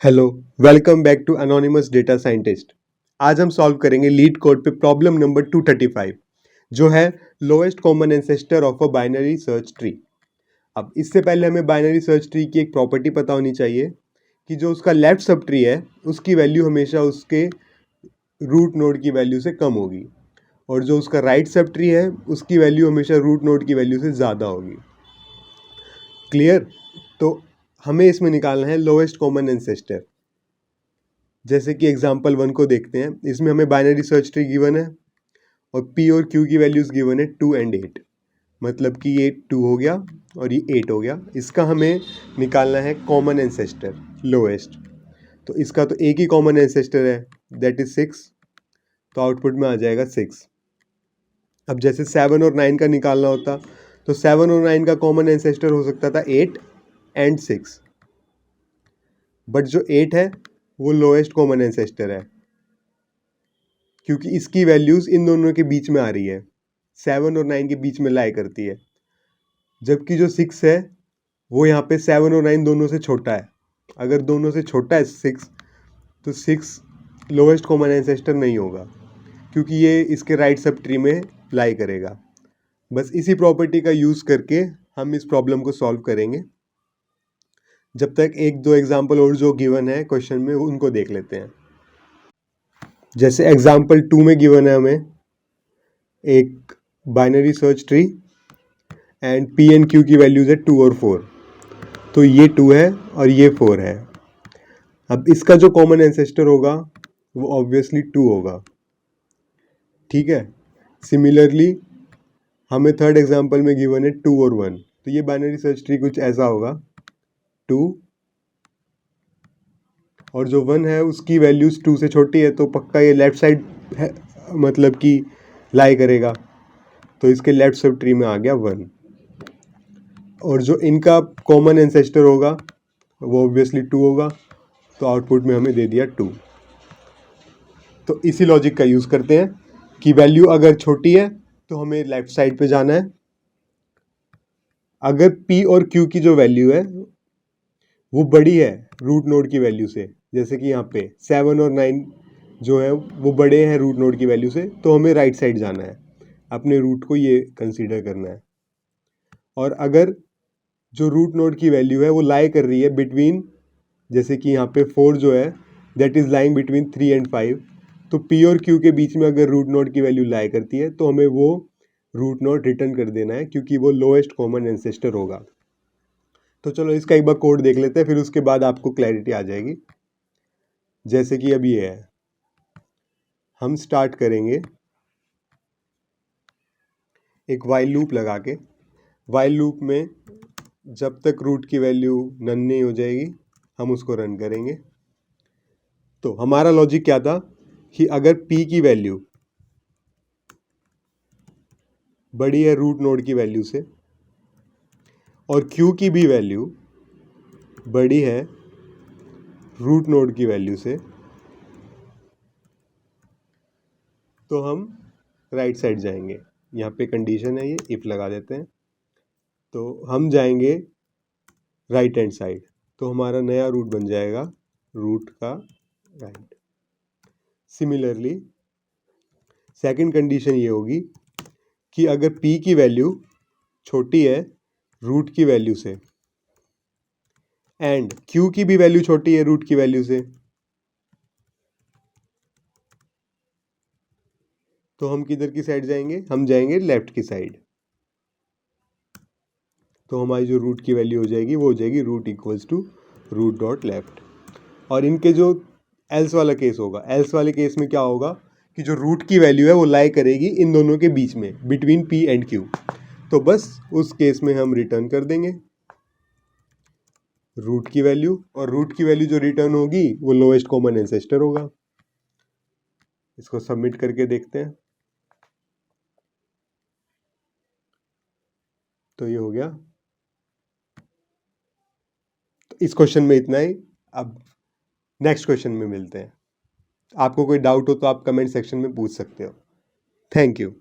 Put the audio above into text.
Hello, welcome back to anonymous data scientist. आज हम solve करेंगे लीड कोड पे प्रॉब्लम नंबर 235 जो है lowest common ancestor of a binary search tree. अब इससे पहले हमें बाइनरी सर्च ट्री की एक प्रॉपर्टी पता होनी चाहिए कि जो उसका लेफ्ट सब ट्री है उसकी वैल्यू हमेशा उसके रूट नोड की वैल्यू से कम होगी और जो उसका राइट सब ट्री है उसकी वैल्यू हमेशा रूट नोड की वैल्यू से ज़्यादा होगी। क्लियर? तो हमें इसमें निकालना है लोएस्ट कॉमन एंसेस्टर। जैसे कि एग्जाम्पल 1 को देखते हैं। इसमें हमें बाइनरी सर्च ट्री गिवन है और पी और क्यू की वैल्यूज गिवन है 2 एंड 8, मतलब कि ये 2 हो गया और ये 8 हो गया। इसका हमें निकालना है कॉमन एंसेस्टर लोएस्ट। तो इसका तो एक ही कॉमन एंसेस्टर है, दैट इज 6, तो आउटपुट में आ जाएगा 6। अब जैसे 7 और 9 का निकालना होता तो 7 और 9 का कॉमन एंसेस्टर हो सकता था 8 एंड 6, बट जो 8 है वो लोएस्ट कॉमन एंसेस्टर है क्योंकि इसकी वैल्यूज इन दोनों के बीच में आ रही है, 7 और 9 के बीच में लाई करती है। जबकि जो 6 है वो यहाँ पे 7 और 9 दोनों से छोटा है। अगर दोनों से छोटा है 6 तो 6 लोएस्ट कॉमन एंसेस्टर नहीं होगा क्योंकि ये इसके राइट सब ट्री में लाई करेगा। बस इसी प्रॉपर्टी का यूज़ करके हम इस प्रॉब्लम को सॉल्व करेंगे। जब तक एक दो एग्जाम्पल और जो गिवन है क्वेश्चन में उनको देख लेते हैं। जैसे एग्जाम्पल 2 में गिवन है हमें एक binary search tree and P and Q की वैल्यूज है 2 और 4, तो ये 2 है और ये 4 है। अब इसका जो कॉमन एंसेस्टर होगा वो ऑब्वियसली 2 होगा, ठीक है। सिमिलरली हमें थर्ड एग्जांपल में गिवन है 2 और 1, तो ये बाइनरी सर्च ट्री कुछ ऐसा होगा 2 और जो 1 है उसकी वैल्यूज 2 से छोटी है तो पक्का ये लेफ्ट साइड है, मतलब कि लाई करेगा, तो इसके लेफ्ट सब ट्री में आ गया 1। और जो इनका कॉमन एंसेस्टर होगा वो ऑब्वियसली 2 होगा, तो आउटपुट में हमें दे दिया 2। तो इसी लॉजिक का यूज़ करते हैं कि वैल्यू अगर छोटी है तो हमें लेफ्ट साइड पे जाना है। अगर P और Q की जो वैल्यू है वो बड़ी है रूट नोड की वैल्यू से, जैसे कि यहाँ पे 7 और 9 जो है वो बड़े हैं रूट नोड की वैल्यू से, तो हमें राइट साइड जाना है, अपने रूट को ये कंसीडर करना है। और अगर जो रूट नोड की वैल्यू है वो लाई कर रही है बिटवीन, जैसे कि यहाँ पे 4 जो है that is lying between 3 and 5, तो P और Q के बीच में अगर रूट नोड की वैल्यू लाई करती है तो हमें वो रूट नोड रिटर्न कर देना है क्योंकि वो लोएस्ट कॉमन एंसेस्टर होगा। तो चलो इसका एक बार कोड देख लेते हैं, फिर उसके बाद आपको क्लैरिटी आ जाएगी। जैसे कि अब ये है, हम स्टार्ट करेंगे एक वाइल लूप लगा के। वाइल लूप में जब तक रूट की वैल्यू नन नहीं हो जाएगी हम उसको रन करेंगे। तो हमारा लॉजिक क्या था कि अगर P की वैल्यू बड़ी है रूट नोड की वैल्यू से और Q की भी वैल्यू बड़ी है रूट नोड की वैल्यू से, तो हम राइट साइड जाएंगे। यहाँ पे कंडीशन है, ये इफ लगा देते हैं, तो हम जाएंगे राइट हैंड साइड, तो हमारा नया रूट बन जाएगा रूट का राइट। सिमिलरली सेकंड कंडीशन ये होगी कि अगर P की वैल्यू छोटी है रूट की वैल्यू से एंड Q की भी वैल्यू छोटी है रूट की वैल्यू से, तो हम किधर की साइड जाएंगे? हम जाएंगे लेफ्ट की साइड। तो हमारी जो रूट की वैल्यू हो जाएगी वो हो जाएगी root equals to root dot left. और इनके जो एल्स वाला केस होगा, एल्स वाले केस में क्या होगा कि जो रूट की वैल्यू है वो लाई करेगी इन दोनों के बीच में, बिटवीन P एंड Q, तो बस उस केस में हम रिटर्न कर देंगे रूट की वैल्यू, और रूट की वैल्यू जो रिटर्न होगी वो लोएस्ट कॉमन एंसेस्टर होगा। इसको सबमिट करके देखते हैं। तो ये हो गया। तो इस क्वेश्चन में इतना ही। अब नेक्स्ट क्वेश्चन में मिलते हैं। आपको कोई डाउट हो तो आप कमेंट सेक्शन में पूछ सकते हो। Thank you.